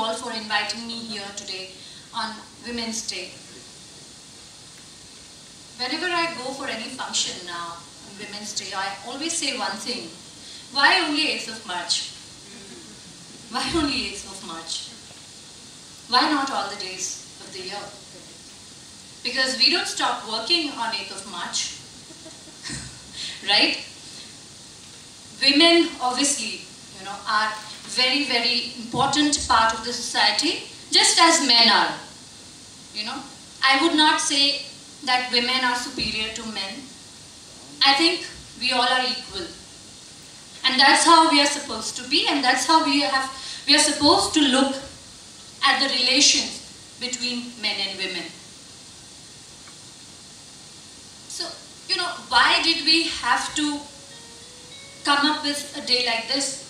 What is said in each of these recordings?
all for inviting me here today on Women's Day. Whenever I go for any function now on Women's Day, I always say one thing. Why only 8th of March? Why only 8th of March? Why not all the days of the year? Because we don't stop working on 8th of March, right? Women, obviously, are very, very important part of the society, just as men are. I would not say that women are superior to men. I think we all are equal. And that's how we are supposed to be, and that's how we are supposed to look at the relations between men and women. So, why did we have to come up with a day like this?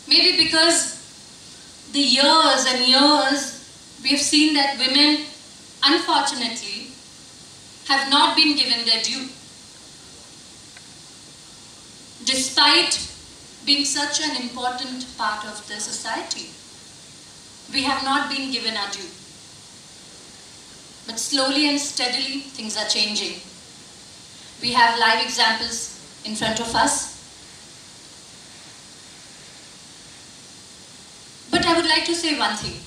Maybe because the years and years we have seen that women, unfortunately, have not been given their due. Despite being such an important part of the society, we have not been given our due. But slowly and steadily, things are changing. We have live examples in front of us. But I would like to say one thing.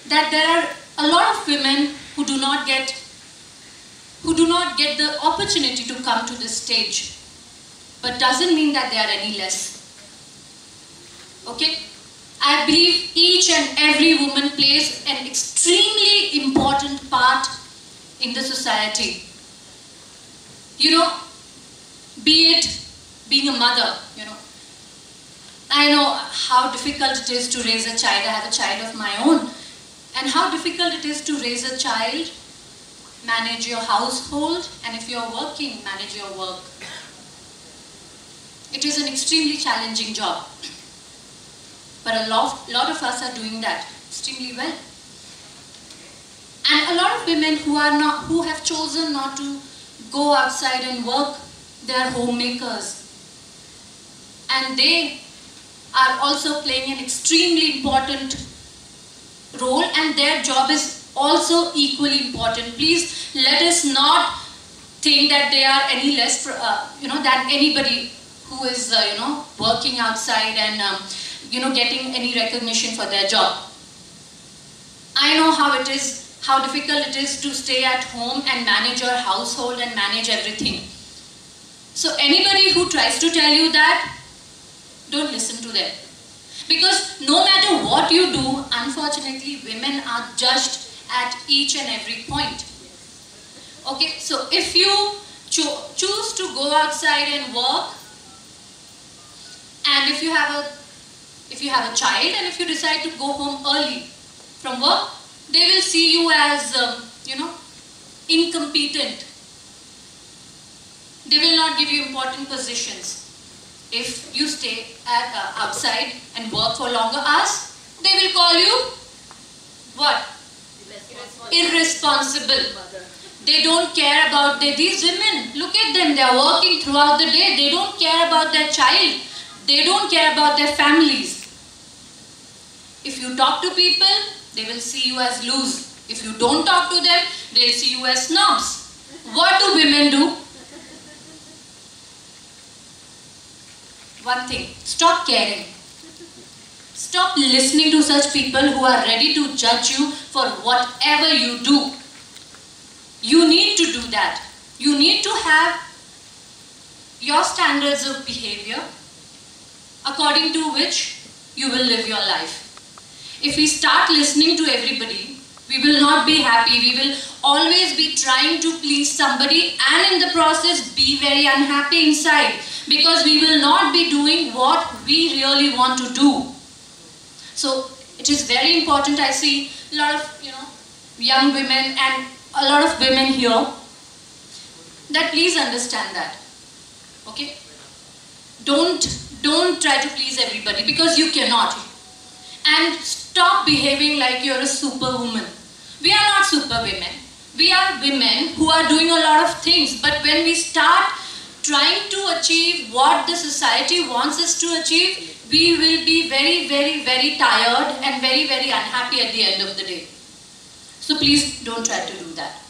That there are a lot of women who do not get the opportunity to come to this stage. But doesn't mean that they are any less. Okay? I believe each and every woman plays an extremely important part in the society. Be it being a mother, I know how difficult it is to raise a child. I have a child of my own. And how difficult it is to raise a child, manage your household, and if you're working, manage your work. It is an extremely challenging job. But a lot of us are doing that extremely well. And a lot of women who have chosen not to go outside and work, they are homemakers. And they are also playing an extremely important role, and their job is also equally important. Please let us not think that they are any less, than anybody who is, working outside and, getting any recognition for their job. I know how difficult it is to stay at home and manage your household and manage everything. So anybody who tries to tell you that, don't listen to them. Because no matter what you do, unfortunately, women are judged at each and every point. Okay, so if you choose to go outside and work, and if you have a child, and if you decide to go home early from work, they will see you as, incompetent. They will not give you important positions. If you stay outside and work for longer hours, they will call you what? Irresponsible. They don't care about these women. Look at them. They are working throughout the day. They don't care about their child. They don't care about their families. If you talk to people, they will see you as loose. If you don't talk to them, they'll see you as snobs. What do women do? One thing, stop caring. Stop listening to such people who are ready to judge you for whatever you do. You need to do that. You need to have your standards of behavior according to which you will live your life. If we start listening to everybody, we will not be happy. We will always be trying to please somebody, and in the process be very unhappy inside, because we will not be doing what we really want to do. So it is very important. I see a lot of young women and a lot of women here, that please understand that. Okay? Don't try to please everybody, because you cannot. And stop behaving like you're a superwoman. We are not superwomen. We are women who are doing a lot of things, but when we start trying to achieve what the society wants us to achieve, we will be very, very, very tired and very, very unhappy at the end of the day. So please don't try to do that.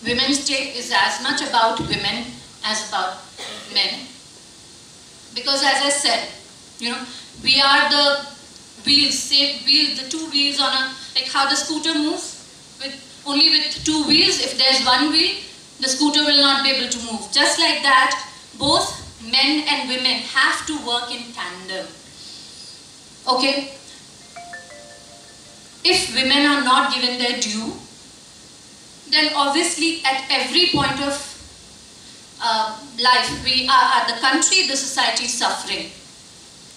Women's Day is as much about women as about men. Because as I said, we are the wheels, the two wheels on a, like how the scooter moves, only with two wheels. If there's one wheel, the scooter will not be able to move. Just like that, both men and women have to work in tandem. Okay? If women are not given their due, then obviously at every point of life, the country, the society is suffering.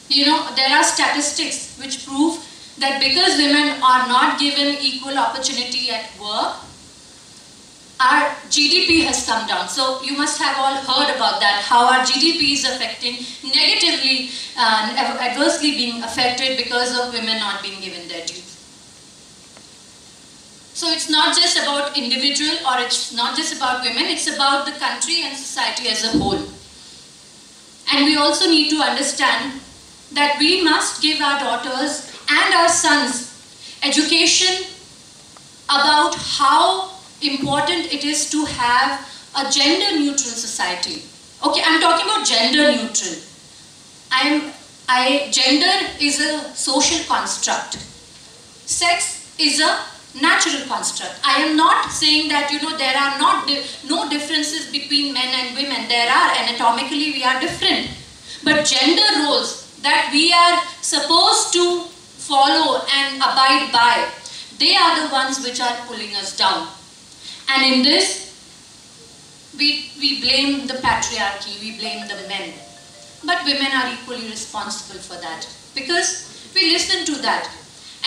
There are statistics which prove that because women are not given equal opportunity at work, our GDP has come down. So you must have all heard about that, how our GDP is affecting negatively, adversely being affected because of women not being given their due. So it's not just about individual, or it's not just about women, it's about the country and society as a whole. And we also need to understand that we must give our daughters and our sons education about how important it is to have a gender neutral society. Okay, I'm talking about gender neutral. Gender is a social construct. Sex is a natural construct. I am not saying that there are no differences between men and women. There are. Anatomically we are different. But gender roles that we are supposed to follow and abide by, they are the ones which are pulling us down. And in this, we blame the patriarchy, we blame the men. But women are equally responsible for that, because we listen to that.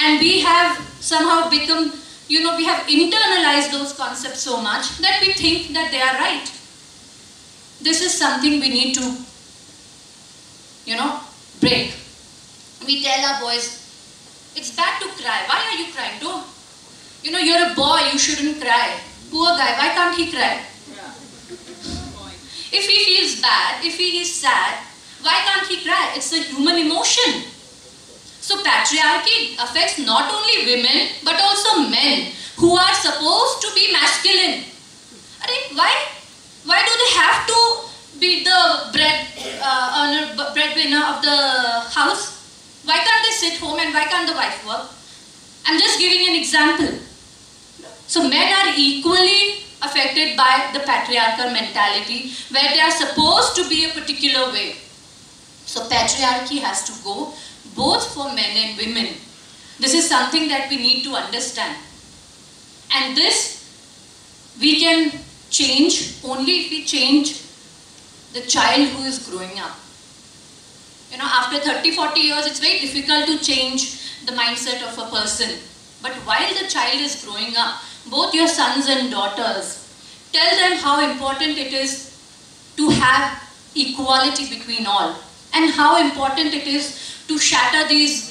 And we have somehow become, we have internalized those concepts so much that we think that they are right. This is something we need to, break. We tell our boys, it's bad to cry. Why are you crying? Don't. You're a boy, you shouldn't cry. Poor guy, why can't he cry? Yeah. If he feels bad, if he is sad, why can't he cry? It's a human emotion. So patriarchy affects not only women, but also men who are supposed to be masculine. Why do they have to be the breadwinner of the house? Why can't they sit home, and why can't the wife work? I'm just giving an example. So men are equally affected by the patriarchal mentality, where they are supposed to be a particular way. So patriarchy has to go both for men and women. This is something that we need to understand. And this we can change only if we change the child who is growing up. After 30-40 years, it's very difficult to change the mindset of a person. But while the child is growing up, both your sons and daughters, tell them how important it is to have equality between all, and how important it is to shatter these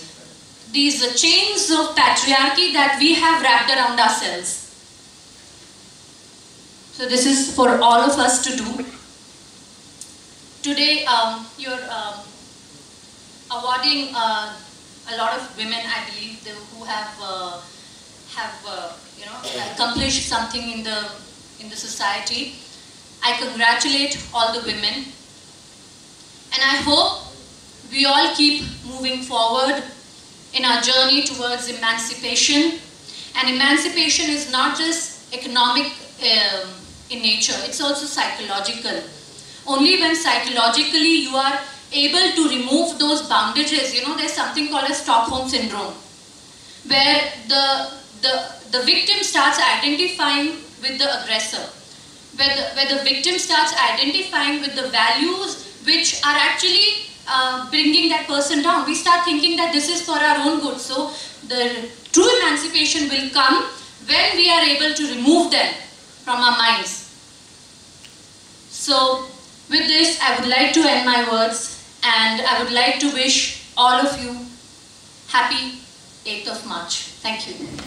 chains of patriarchy that we have wrapped around ourselves. So this is for all of us to do. Today, you're awarding a lot of women, I believe, who have accomplished something in the society. I congratulate all the women, and I hope we all keep moving forward in our journey towards emancipation. And emancipation is not just economic in nature, it's also psychological. Only when psychologically you are able to remove those bondages, there's something called a Stockholm syndrome, where the victim starts identifying with the aggressor, where the victim starts identifying with the values which are actually bringing that person down. We start thinking that this is for our own good. So the true emancipation will come when we are able to remove them from our minds. So with this, I would like to end my words, and I would like to wish all of you happy 8th of March. Thank you.